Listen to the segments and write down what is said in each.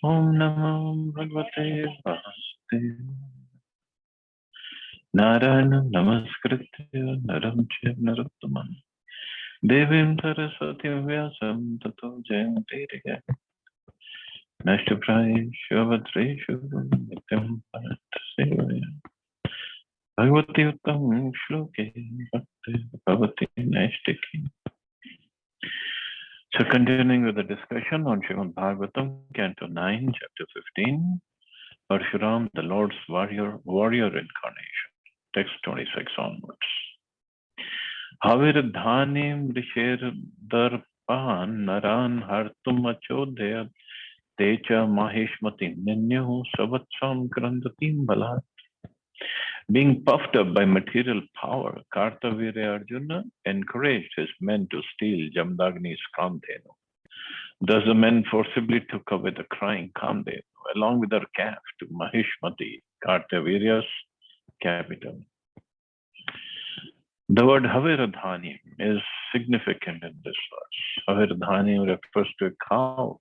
Om Namo Bhagavate Vasudevaya. Narayanam Namaskritya Naram Chaiva Narottamam Devim Saraswati Vyasam Tato Jayanti Nashtaprayesh Shavadreshu Nityam Bharat Bhagavati Uttam Shloke Bhakti Bhavati Naistiki. So continuing with the discussion on Srimad Bhagavatam, Canto 9, Chapter 15, Parshuram, the Lord's warrior incarnation, text 26 onwards. Havirdhanim Risher Darpan Naran Hartum Achodhyat Techa Maheshmati Ninyu Savatsam Grandatim Balat. Being puffed up by material power, Kartavirya Arjuna encouraged his men to steal Jamdagni's Kamdhenu. Thus the men forcibly took away the crying Kamdhenu along with her calf to Maheshmati, Kartavirya's capital. The word Haviradhani is significant in this verse. Haviradhani refers to a cow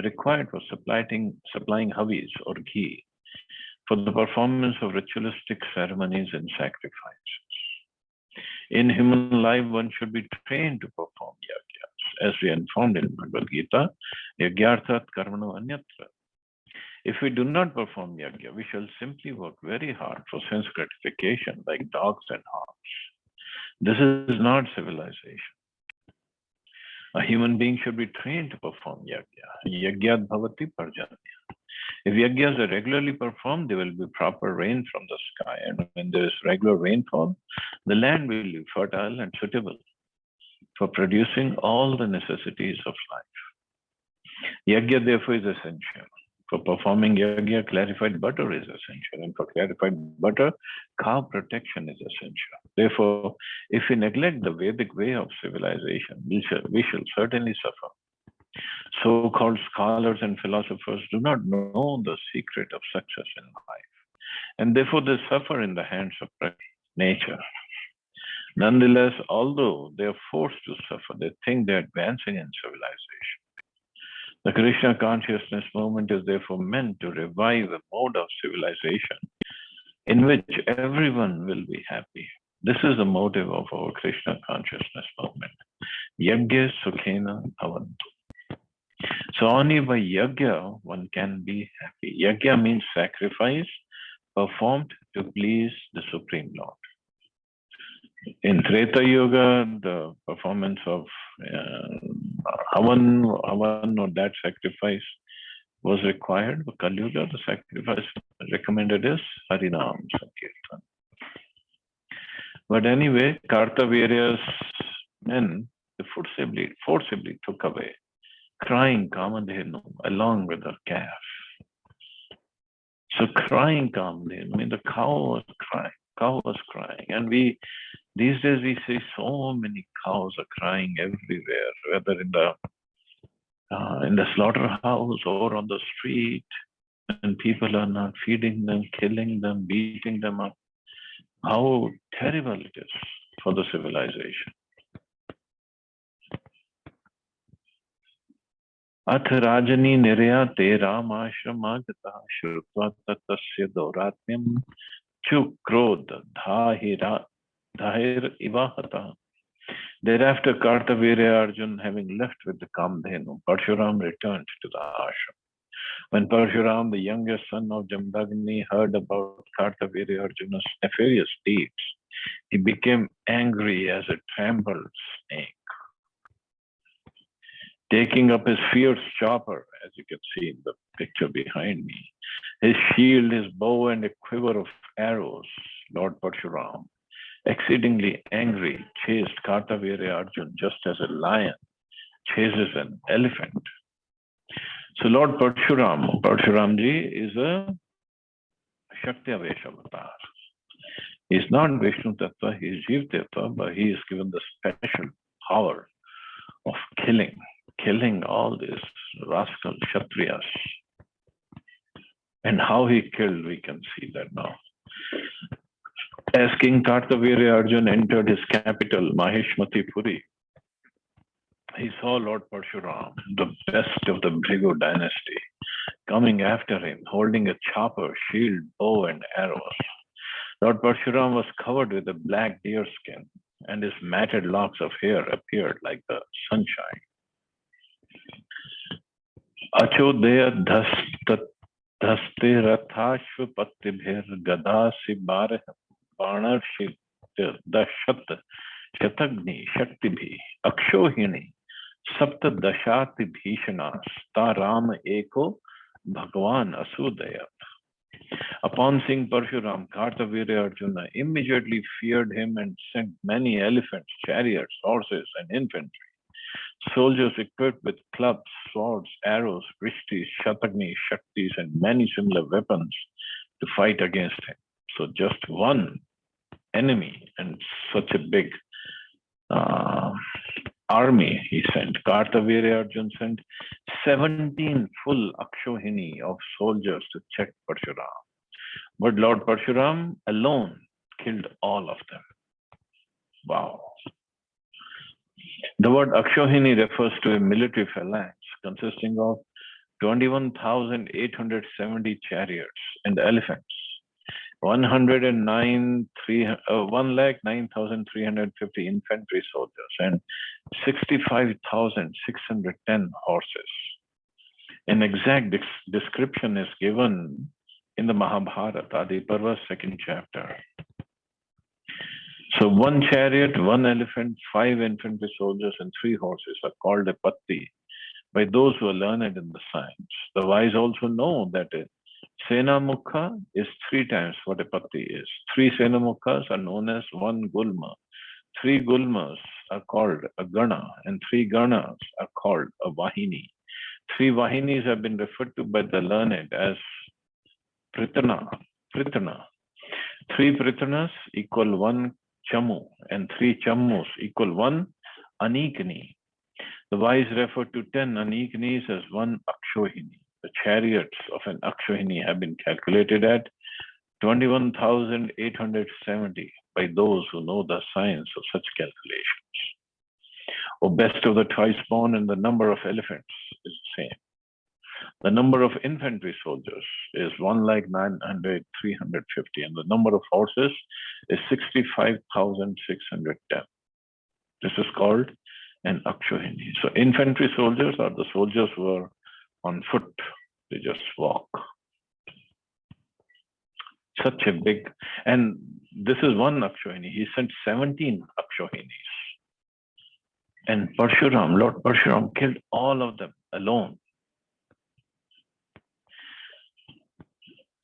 required for supplying havis or ghee for the performance of ritualistic ceremonies and sacrifices. In human life, one should be trained to perform yagyas. As we informed in Bhagavad Gita, yagyarthat karmano anyatra. If we do not perform yagya, we shall simply work very hard for sense gratification like dogs and hogs. This is not civilization. A human being should be trained to perform yagya. Yagyat bhavati parjanya. If yagyas are regularly performed, there will be proper rain from the sky. And when there is regular rainfall, the land will be fertile and suitable for producing all the necessities of life. Yagya, therefore, is essential. For performing yagya, clarified butter is essential. And for clarified butter, cow protection is essential. Therefore, if we neglect the Vedic way of civilization, we shall certainly suffer. So-called scholars and philosophers do not know the secret of success in life, and therefore they suffer in the hands of nature. Nonetheless, although they are forced to suffer, they think they are advancing in civilization. The Krishna consciousness movement is therefore meant to revive a mode of civilization in which everyone will be happy. This is the motive of our Krishna consciousness movement. Yagya Sukhena Bhavantu. So only by yagya one can be happy. Yagya means sacrifice performed to please the Supreme Lord. In Treta Yuga, the performance of Havan or that sacrifice was required. For Kali Yuga, the sacrifice recommended is Harinam Sankirtan. But anyway, Kartavirya's men forcibly took away crying Kamadhenu along with her calf. So crying Kamadhenu, I mean the cow was crying. And these days we see so many cows are crying everywhere, whether in the slaughterhouse or on the street, and people are not feeding them, killing them, beating them up. How terrible it is for the civilization. अथ राजनी निर्याते रामाश्रमागतः श्रुत्वा तस्य दौरात्म्यं चुक्रोध धाहिर इवाहतः. Thereafter, Kartavirya Arjun, having left with the Kamdhenu, Parshuram returned to the ashram. When Parshuram, the youngest son of Jamdagni, heard about Kartavirya Arjuna's nefarious deeds, he became angry as a trampled snake. Taking up his fierce chopper, as you can see in the picture behind me, his shield, his bow, and a quiver of arrows, Lord Parshuram, exceedingly angry, chased Kartavirya Arjun just as a lion chases an elephant. So Lord Parshuramji is a Shakti Avesh avatar. He is not Vishnu Tattva, he is Jiv Tattva, but he is given the special power of killing all these rascal Kshatriyas. And how he killed, we can see that now. As King Kartavirya Arjun entered his capital, Maheshmati Puri, he saw Lord Parshuram, the best of the Bhrigu dynasty, coming after him, holding a chopper, shield, bow, and arrows. Lord Parshuram was covered with a black deer skin, and his matted locks of hair appeared like the sunshine. Achodaya dhaste rathashvapatibhir gadasi banarshi dashat shatagni shaktibhi akshohini sapta dashati bhishanas taram eko bhagwan asudaya. Upon seeing Parshuram, Kartavirya Arjuna immediately feared him and sent many elephants, chariots, horses, and infantry. Soldiers equipped with clubs, swords, arrows, vrishtis, shatagni, shaktis, and many similar weapons to fight against him. So just one enemy and such a big army he sent. Kartavirya Arjuna sent 17 full Akshohini of soldiers to check Parshuram. But Lord Parshuram alone killed all of them. Wow. The word Akshohini refers to a military phalanx consisting of 21,870 chariots and elephants, 1,09,350 infantry soldiers, and 65,610 horses. An exact description is given in the Mahabharata, Adi Parva, 2nd chapter. So 1 chariot, 1 elephant, 5 infantry soldiers, and 3 horses are called a patti by those who are learned in the science. The wise also know that a Sena Mukha is 3 times what a patti is. 3 Sena Mukhas are known as 1 Gulma. 3 Gulmas are called a Gana, and 3 Ganas are called a Vahini. 3 Vahinis have been referred to by the learned as Pritana. 3 Pritanas equal 1 Chamu, and 3 Chammus equal 1 Anikni. The wise refer to 10 Aniknis as 1 Akshohini. The chariots of an Akshohini have been calculated at 21,870 by those who know the science of such calculations. O best of the twice born, and the number of elephants is the same. The number of infantry soldiers is 1,900,350, and the number of horses is 65,610. This is called an Akshohini. So infantry soldiers are the soldiers who are on foot. They just walk. Such a big, and this is 1 Akshohini. He sent 17 Akshohinis. And Parshuram, Lord Parshuram killed all of them alone.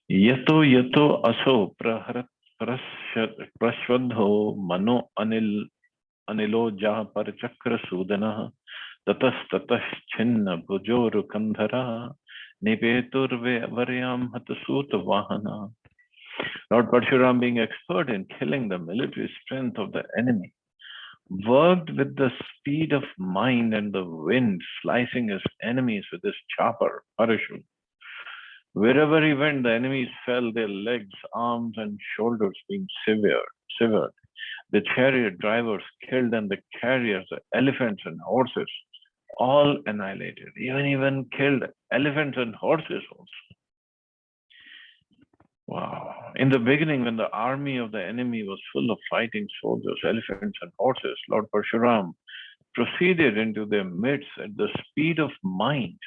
Yato yato aso praharat prashwadho mano anilo jah parachakra sudana tatas chinna bhujoru kandhara nipetur varyam hatasuta vahana. Lord Parshuram, being expert in killing the military strength of the enemy, worked with the speed of mind and the wind, slicing his enemies with his chopper, parachute. Wherever he went, the enemies fell, their legs, arms, and shoulders being severed. The chariot drivers killed, and the carriers, the elephants and horses, all annihilated. Even killed elephants and horses also. Wow. In the beginning, when the army of the enemy was full of fighting soldiers, elephants, and horses, Lord Parshuram proceeded into their midst at the speed of mind.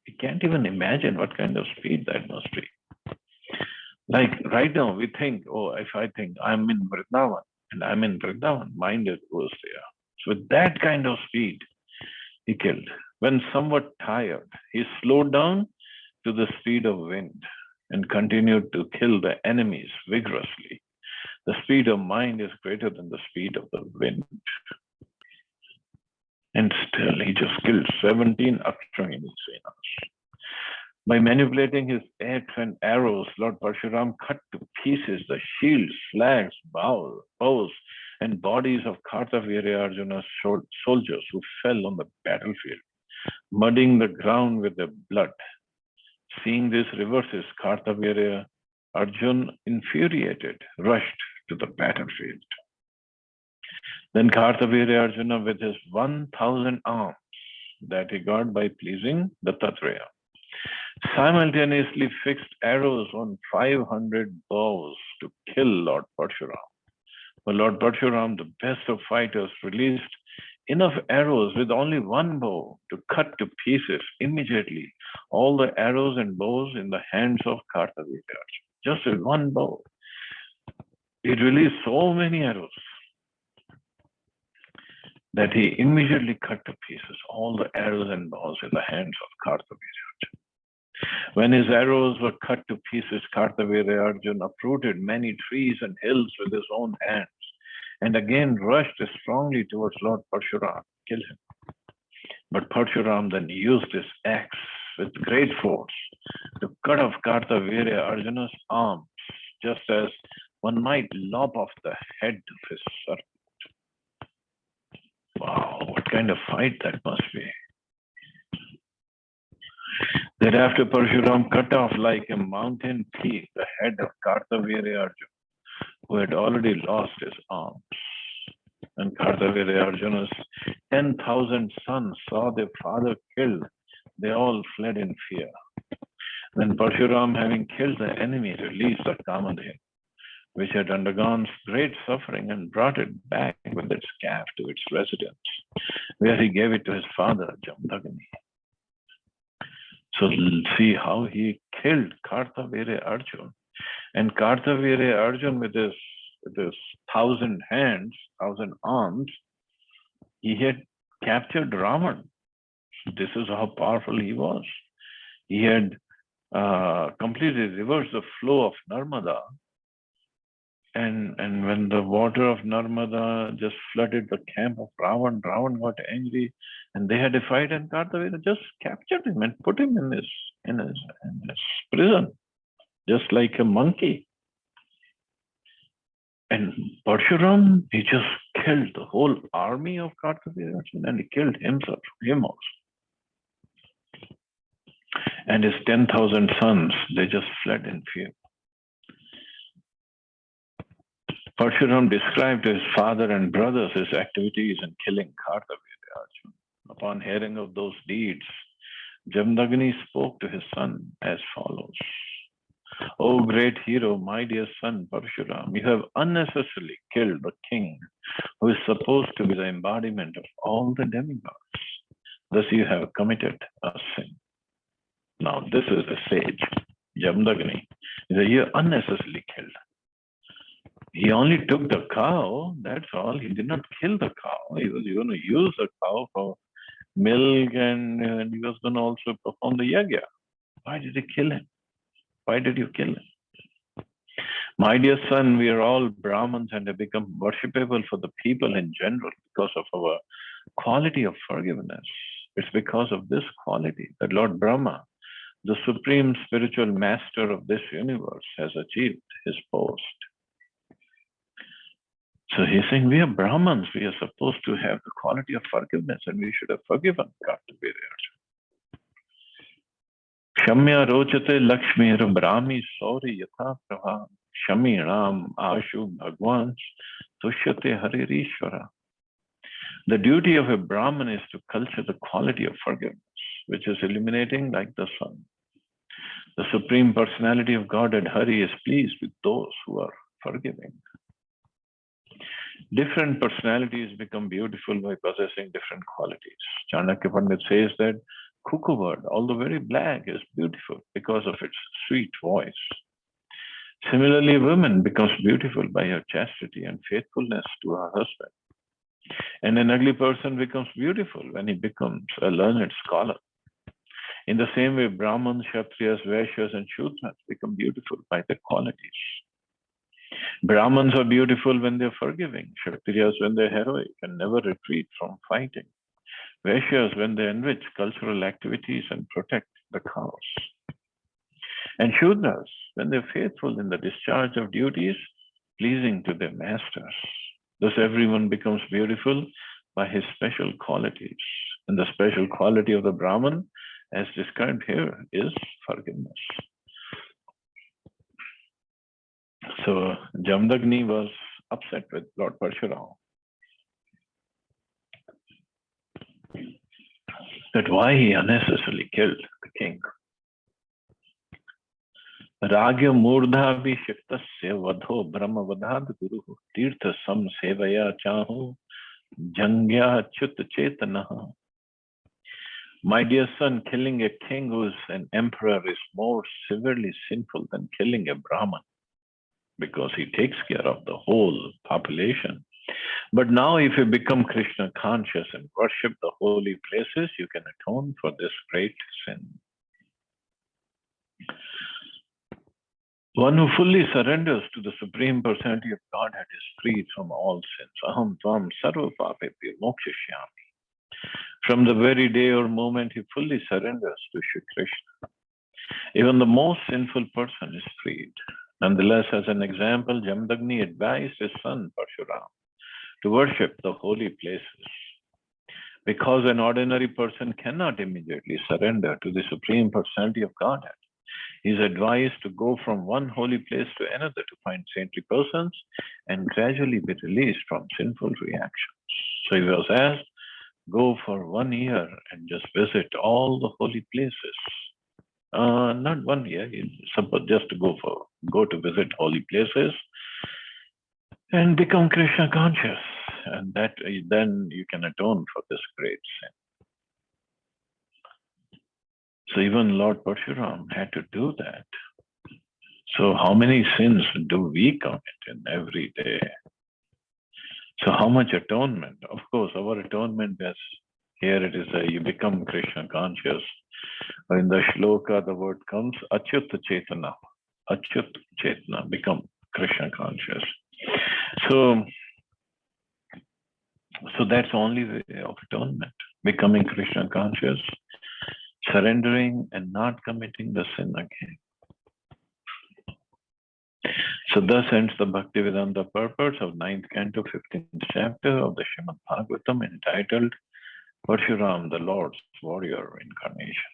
We can't even imagine what kind of speed that must be. Like right now, we think, oh, if I think I'm in Vrindavan and I'm in Vrindavan, mind goes there. So with that kind of speed, he killed. When somewhat tired, he slowed down to the speed of wind and continued to kill the enemies vigorously. The speed of mind is greater than the speed of the wind. And still, he just killed 17 Akshohini Senas. By manipulating his axe and arrows, Lord Parshuram cut to pieces the shields, flags, bows, and bodies of Kartavirya Arjuna's soldiers who fell on the battlefield, muddying the ground with their blood. Seeing these reverses, Kartavirya Arjuna, infuriated, rushed to the battlefield. Then Kartavirya Arjuna, with his 1,000 arms that he got by pleasing Dattatreya, simultaneously fixed arrows on 500 bows to kill Lord Parshuram. But Lord Parshuram, the best of fighters, released enough arrows with only one bow to cut to pieces immediately all the arrows and bows in the hands of Kartavirya. Just with one bow. He released so many arrows that he immediately cut to pieces all the arrows and bows in the hands of Kartavirya. When his arrows were cut to pieces, Kartavirya Arjuna uprooted many trees and hills with his own hands and again rushed strongly towards Lord Parshuram to kill him. But Parshuram then used his axe with great force to cut off Kartavirya Arjuna's arms, just as one might lop off the head of his serpent. Wow, what kind of fight that must be. Thereafter, Parshuram cut off like a mountain peak the head of Kartavirya Arjuna, who had already lost his arms. And Kartavirya Arjuna's 10,000 sons saw their father killed. They all fled in fear. Then Parshuram, having killed the enemy, released the Kamadeva, which had undergone great suffering, and brought it back with its calf to its residence, where he gave it to his father, Jamdagni. So see how he killed Kartavirya Arjuna. And Kartavirya Arjuna, with his 1,000 hands, 1,000 arms, he had captured Ravan. This is how powerful he was. He had completely reversed the flow of Narmada. And when the water of Narmada just flooded the camp of Ravan, Ravan got angry, and they had a fight, and Kartavirya just captured him and put him in his prison, just like a monkey. And Parshuram, he just killed the whole army of Kartavirya, and he killed him also. And his 10,000 sons, they just fled in fear. Parshuram described to his father and brothers his activities in killing Kartavirya Arjuna. Upon hearing of those deeds, Jamdagni spoke to his son as follows. O great hero, my dear son Parshuram, you have unnecessarily killed the king who is supposed to be the embodiment of all the demigods. Thus you have committed a sin. Now this is the sage, Jamdagni. He said, you unnecessarily killed. He only took the cow, that's all. He did not kill the cow. He was going to use the cow for milk, and he was going to also perform the yagya. Why did he kill him? Why did you kill him? My dear son, we are all Brahmins and have become worshipable for the people in general because of our quality of forgiveness. It's because of this quality that Lord Brahma, the supreme spiritual master of this universe, has achieved his post. So he's saying we are Brahmins, we are supposed to have the quality of forgiveness, and we should have forgiven Kartavirya. Shamya rochate lakshmi brahmi sauri yatha prabha shami ram ashu bhagwan tushyate haririshvara. The duty of a Brahmin is to culture the quality of forgiveness, which is illuminating like the sun. The Supreme Personality of Godhead Hari is pleased with those who are forgiving. Different personalities become beautiful by possessing different qualities. Chanakya Pandit says that cuckoo bird, although very black, is beautiful because of its sweet voice. Similarly, woman becomes beautiful by her chastity and faithfulness to her husband. And an ugly person becomes beautiful when he becomes a learned scholar. In the same way, Brahmins, Kshatriyas, Vaishyas, and Shudras become beautiful by their qualities. Brahmins are beautiful when they're forgiving, Kshatriyas when they're heroic and never retreat from fighting, Vaishyas when they enrich cultural activities and protect the cows, and Shudras when they're faithful in the discharge of duties pleasing to their masters. Thus everyone becomes beautiful by his special qualities. And the special quality of the Brahman, as described here, is forgiveness. So Jamdagni was upset with Lord Parshuram that why he unnecessarily killed the king. Ragya Murdha Shiktasya Vadho Brahma Vadhad Guru Tirtha Sam Sevaya Chahu Jangya Chut Chetana. My dear son, killing a king who is an emperor is more severely sinful than killing a Brahman, because he takes care of the whole population. But now if you become Krishna conscious and worship the holy places, you can atone for this great sin. One who fully surrenders to the Supreme Personality of Godhead is freed from all sins. Aham tvam sarva papebhyo mokshishyami. From the very day or moment he fully surrenders to Shri Krishna, even the most sinful person is freed. Nonetheless, as an example, Jamdagni advised his son Parshuram to worship the holy places. Because an ordinary person cannot immediately surrender to the Supreme Personality of Godhead, he is advised to go from one holy place to another to find saintly persons and gradually be released from sinful reactions. So he was asked, go for 1 year and just visit all the holy places. Not 1 year, suppose just to go to visit holy places and become Krishna conscious. And that then you can atone for this great sin. So even Lord Parshuram had to do that. So how many sins do we commit in every day? So how much atonement? Of course, our atonement is, here it is, you become Krishna conscious. In the shloka, the word comes, Achyut Chetana. Achyut Chetana, become Krishna conscious. So that's only way of atonement, becoming Krishna conscious, surrendering and not committing the sin again. So thus ends the Bhaktivedanta purpose of 9th canto, 15th chapter of the Srimad Bhagavatam, entitled Parshuram, the Lord's warrior incarnation.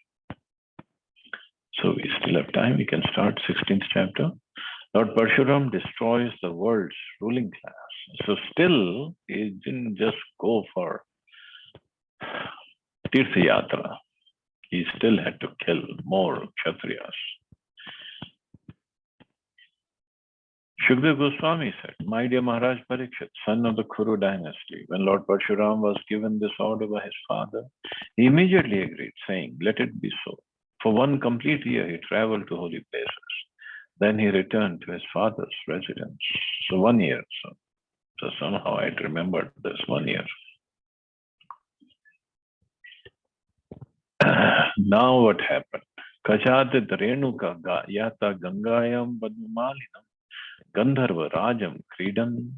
So we still have time, we can start 16th chapter. Lord Parshuram destroys the world's ruling class. So still, he didn't just go for Tirtha Yatra. He still had to kill more Kshatriyas. Shukdev Goswami said, my dear Maharaj Parikshit, son of the Kuru dynasty, when Lord Parshuram was given this order by his father, he immediately agreed, saying, let it be so. For 1 complete year, he traveled to holy places. Then he returned to his father's residence. So 1 year. So somehow I remembered this 1 year. Now what happened? Kachatit Renuka Yata Gangayam Padmalinam Gandharva Rajam Kridan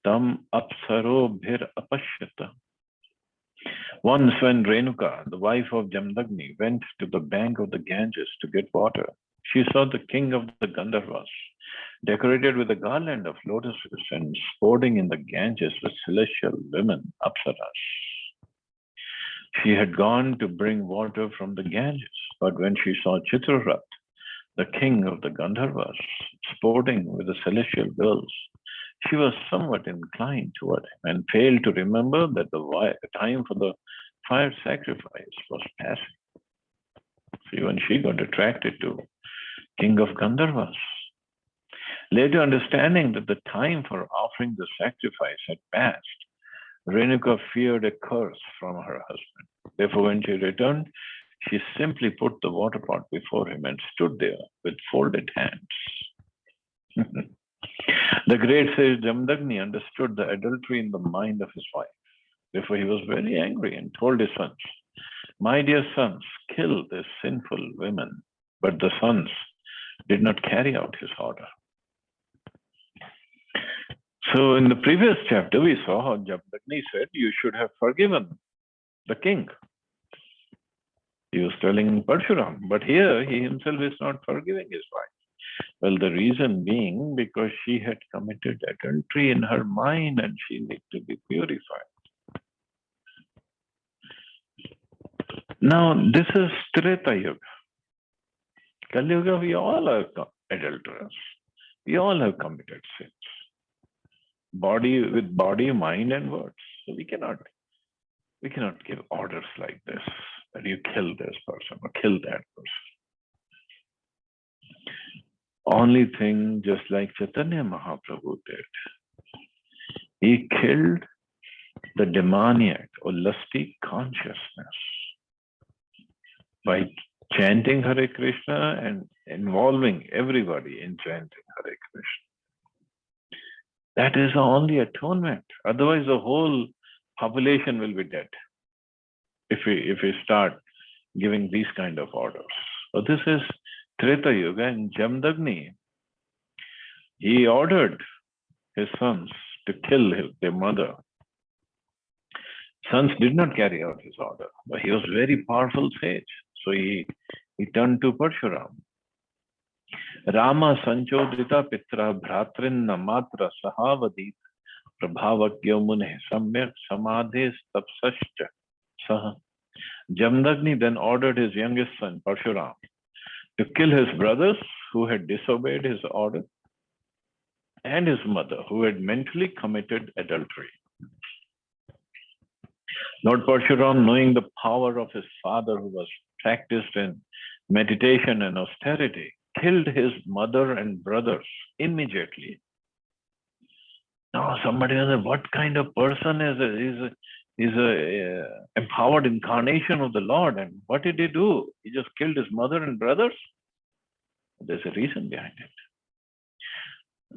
Tam Apsaro Bhir Apashyata. Once when Renuka, the wife of Jamdagni, went to the bank of the Ganges to get water, she saw the king of the Gandharvas, decorated with a garland of lotuses and sporting in the Ganges with celestial women, Apsaras. She had gone to bring water from the Ganges, but when she saw Chitrarat, the king of the Gandharvas, sporting with the celestial girls, she was somewhat inclined toward him and failed to remember that the time for the fire sacrifice was passing. So even she got attracted to king of Gandharvas. Later understanding that the time for offering the sacrifice had passed, Renuka feared a curse from her husband. Therefore, when she returned, she simply put the water pot before him and stood there with folded hands. The great sage Jamdagni understood the adultery in the mind of his wife. Therefore, he was very angry and told his sons, my dear sons, kill these sinful women. But the sons did not carry out his order. So in the previous chapter, we saw how Jamdagni said, you should have forgiven the king. He was telling Parshuram, but here he himself is not forgiving his wife. Well, the reason being because she had committed adultery in her mind and she needed to be purified. Now, this is Treta Yuga. Kali Yuga, we all are adulterers. We all have committed sins. With body, mind, and words. So we cannot give orders like this, that you kill this person or kill that person. only thing just like Chaitanya Mahaprabhu did. He killed the demoniac or lusty consciousness by chanting Hare Krishna and involving everybody in chanting Hare Krishna. That is the only atonement. Otherwise, the whole population will be dead if we start giving these kind of orders. So this is Treta Yuga, and Jamdagni, he ordered his sons to kill their mother. Sons did not carry out his order, but he was very powerful sage. So he turned to Parshuram. Rama sanchodrita pitra bhratrinna matra sahavadit prabhavakyo muneh samyak samadhes tapsascha saha. Jamdagni then ordered his youngest son, Parshuram, to kill his brothers who had disobeyed his order and his mother who had mentally committed adultery. Lord Parshuram, knowing the power of his father who was practiced in meditation and austerity, killed his mother and brothers immediately. Now somebody says, what kind of person is a empowered incarnation of the Lord, and what did he do? He just killed his mother and brothers? There's a reason behind it.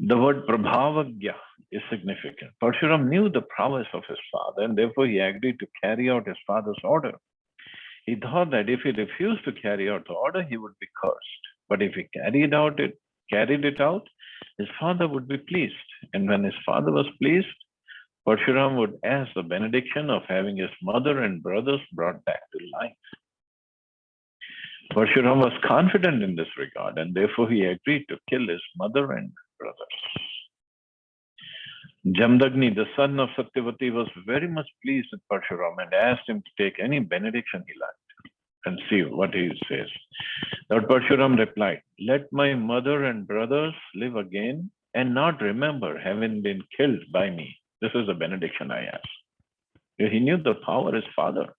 The word prabhavagya is significant. Parshuram knew the prowess of his father, and therefore he agreed to carry out his father's order. He thought that if he refused to carry out the order, he would be cursed. But if he carried it out, his father would be pleased. And when his father was pleased, Parshuram would ask the benediction of having his mother and brothers brought back to life. Parshuram was confident in this regard, and therefore he agreed to kill his mother and brothers. Jamdagni, the son of Satyavati, was very much pleased with Parshuram and asked him to take any benediction he liked. And see what he says. Lord Parshuram replied, "Let my mother and brothers live again and not remember having been killed by me." This is the benediction I asked. He knew the power of his father.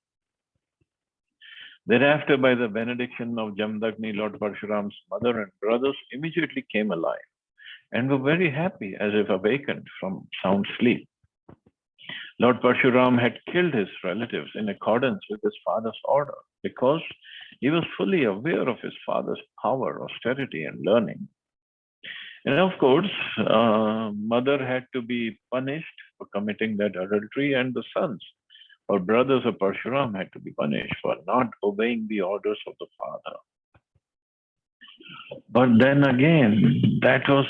Thereafter, by the benediction of Jamdagni, Lord Parshuram's mother and brothers immediately came alive and were very happy as if awakened from sound sleep. Lord Parshuram had killed his relatives in accordance with his father's order because he was fully aware of his father's power, austerity, and learning. And of course, mother had to be punished for committing that adultery, and the sons or brothers of Parshuram had to be punished for not obeying the orders of the father. But then again, that was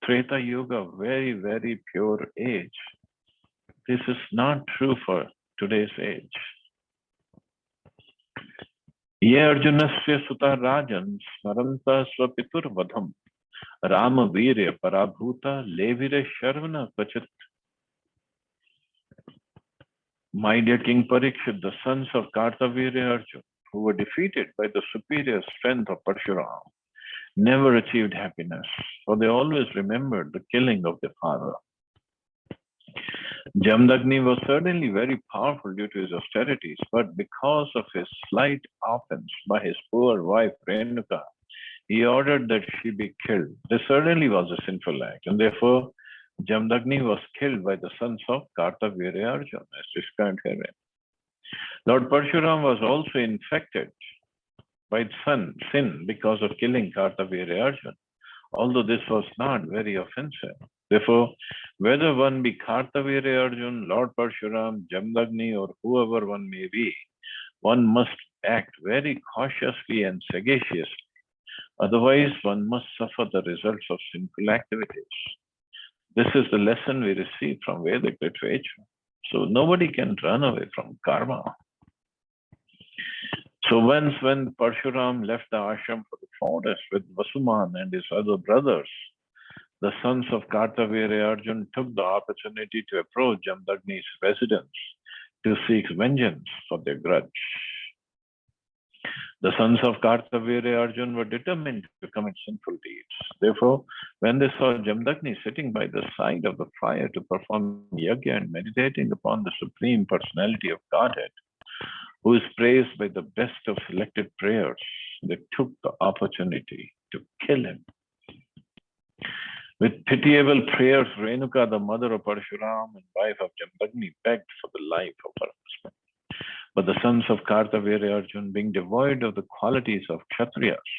Treta Yuga, very, very pure age. This is not true for today's age. Ye Arjunasya Sutta Rajan Smaranta Swapitur Vadham Rama Virya Parabhuta Levire Sharvana Pachit. My dear King Parikshit, the sons of Kartavirya Arjun, who were defeated by the superior strength of Parshuram, never achieved happiness, for they always remembered the killing of their father. Jamdagni was certainly very powerful due to his austerities, but because of his slight offense by his poor wife Renuka, he ordered that she be killed. This certainly was a sinful act, and therefore Jamdagni was killed by the sons of Kartavirya Arjun, as described herein. Lord Parshuram was also infected by sin because of killing Kartavirya Arjun, although this was not very offensive. Therefore, whether one be Kartavirya Arjun, Lord Parshuram, Jamdagni, or whoever one may be, one must act very cautiously and sagaciously. Otherwise, one must suffer the results of sinful activities. This is the lesson we receive from Vedic literature. So nobody can run away from karma. So once when Parshuram left the ashram for the forest with Vasuman and his other brothers, the sons of Kartavirya Arjun took the opportunity to approach Jamdagni's residence to seek vengeance for their grudge. The sons of Kartavirya Arjun were determined to commit sinful deeds. Therefore, when they saw Jamdagni sitting by the side of the fire to perform yajna and meditating upon the Supreme Personality of Godhead, who is praised by the best of selected prayers, they took the opportunity to kill him. With pitiable prayers, Renuka, the mother of Parshuram and wife of Jamdagni, begged for the life of her husband. But the sons of Kartavirya Arjun, being devoid of the qualities of Kshatriyas,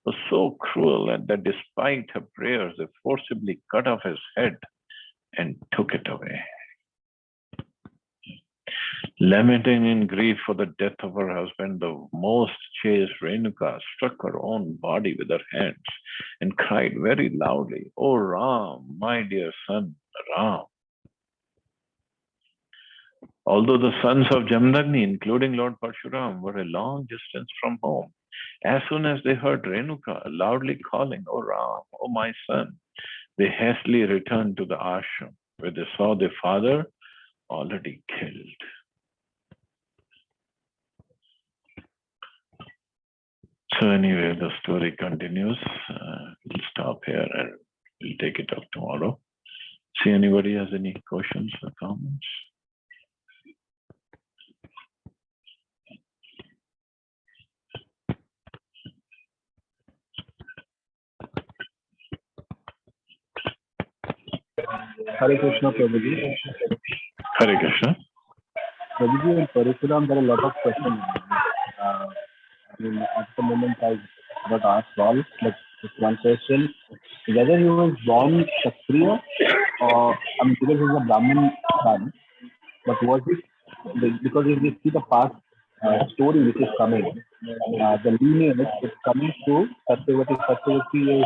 were so cruel that despite her prayers, they forcibly cut off his head and took it away. Lamenting in grief for the death of her husband, the most chaste Renuka struck her own body with her hands and cried very loudly, "O Ram, my dear son, Ram." Although the sons of Jamdagni, including Lord Parshuram, were a long distance from home, as soon as they heard Renuka loudly calling, "O Ram, O my son," they hastily returned to the ashram, where they saw their father already killed. So anyway, the story continues. We'll stop here and we'll take it up tomorrow. See, anybody has any questions or comments? Hare Krishna, Prabhuji. Hare Krishna. Prabhuji, in Parishuram, there are a lot of questions. At the moment, I got asked all, like just one question, whether he was born Kshatriya or, because he's a Brahmin son, but was it, because if you see the past story which is coming, the lineage is coming through Satyavati. Satyavati is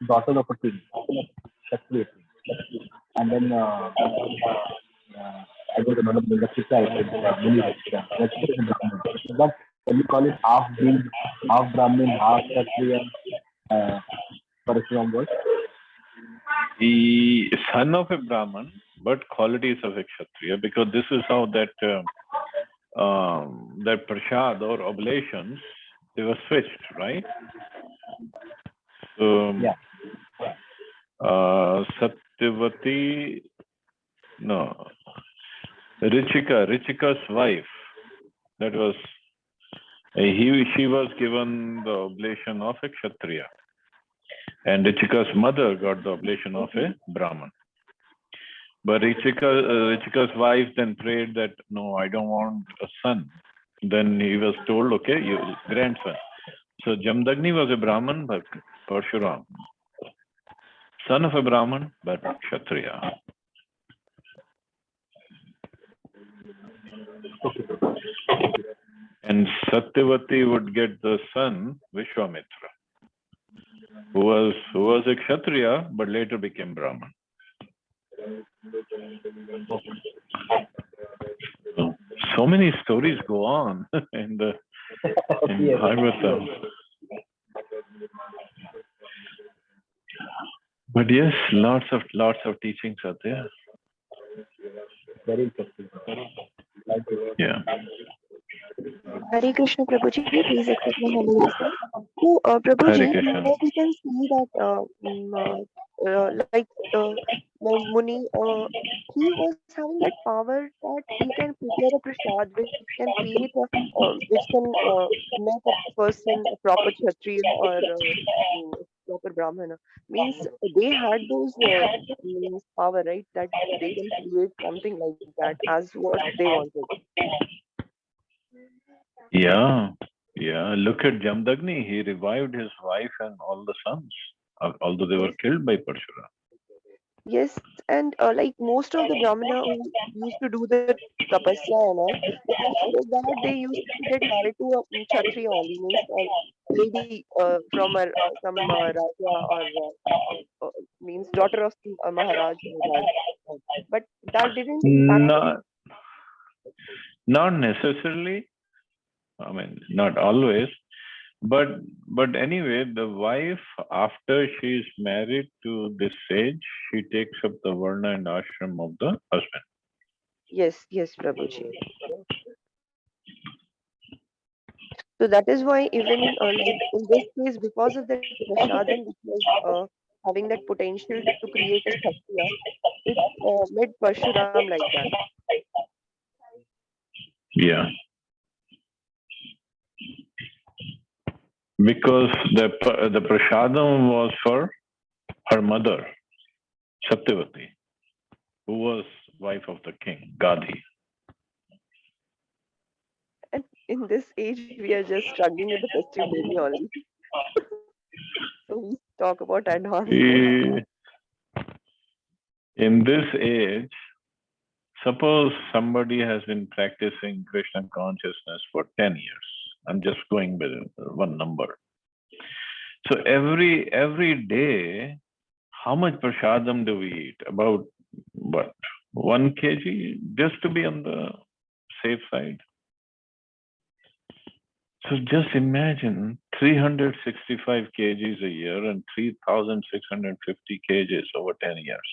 daughter of a king, Kshatriya king. And then I don't remember the Rakshita, I think, Muni Rakshita. Rakshita is a Brahmin. But when you call it half Brahmin, half Kshatriya, Parashuram was? The son of a Brahman, but qualities of a Kshatriya, because this is how that prasad or oblations, they were switched, right? So, Yeah. Satyavati, no, Richika's wife, that was, she was given the oblation of a Kshatriya. And Richika's mother got the oblation of a Brahman. But Richika's wife then prayed that, no, I don't want a son. Then he was told, okay, you grandson. So Jamdagni was a Brahman, but Parshuram, son of a Brahman, but Kshatriya. And Satyavati would get the son Vishwamitra, who was a Kshatriya, but later became Brahman. So many stories go on in Bhagavatam. But yes, lots of teachings are there. Very interesting. Yeah. Hare Krishna, Prabhuji, please accept my humble respect. So, Prabhuji, here we can see that, like Muni, he was having that power that he can prepare a prasad which can create which can make a person a proper Kshatriya or proper Brahmana. Means they had those means power, right? That they can create something like that as what they wanted. Yeah. Look at Jamdagni. He revived his wife and all the sons, although they were killed by Parshuram. Yes, and like most of the Brahmana who used to do the tapasya and all, then after that they used to get married to a Kshatriya only, means a lady from some Raja or means daughter of some Maharaj or Raj. But that didn't Not necessarily. I mean, not always. But anyway, the wife, after she is married to this sage, she takes up the varna and ashram of the husband. Yes, Prabhuji. So that is why even like in this case, because of that prasadam which was having that potential to create a kshatriya, it made Parshuram like that. Yeah. Because the prasadam was for her mother, Satyavati, who was wife of the king, Gadhi. And in this age, we are just struggling with the festive dairy only. So we talk about advanced food. In this age, suppose somebody has been practicing Krishna consciousness for 10 years. I'm just going with one number. So every day, how much prasadam do we eat? About what? 1 kg, just to be on the safe side. So just imagine 365 kgs a year and 3,650 kgs over 10 years.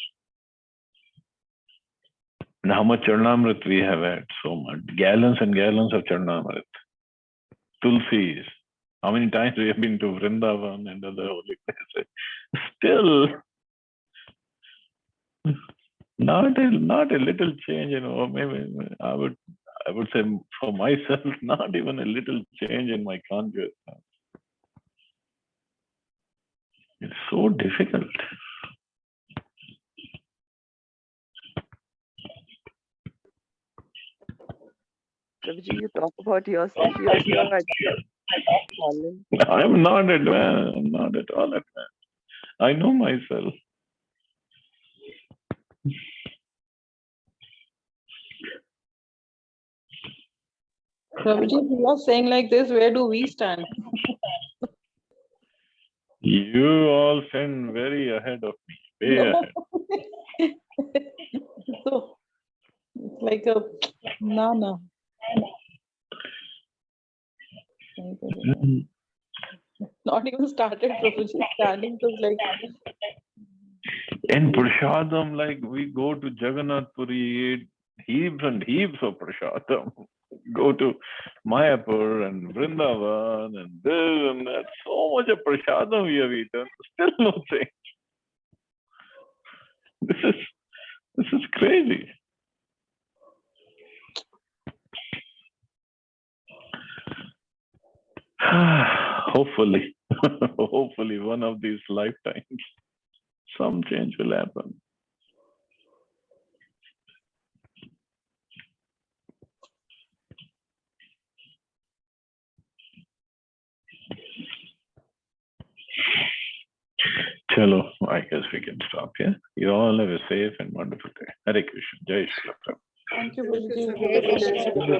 And how much Charnamrit we have had? So much. Gallons and gallons of Charnamrit. Tulsis. How many times we have been to Vrindavan and other holy places? Still, not a little change, maybe I would say for myself, not even a little change in my consciousness. It's so difficult. Prabhuji, you talk about yourself. You are so advanced. I'm not advanced. I'm not at all advanced. I know myself. Prabhuji, if you are saying like this, where do we stand? You all stand very ahead of me. Way ahead. So it's like a no. Not even started, Prabhuji. Standing was like. In Prasadam, like we go to Jagannath Puri, eat heaps and heaps of Prasadam. Go to Mayapur and Vrindavan and this and that. So much of Prasadam we have eaten. Still no change. This is crazy. Hopefully, hopefully one of these lifetimes, some change will happen. Chalo, I guess we can stop here. You all have a safe and wonderful day. Hare Krishna. Jai Shri Krishna. Thank you, Prabhuji. Jai Krishna.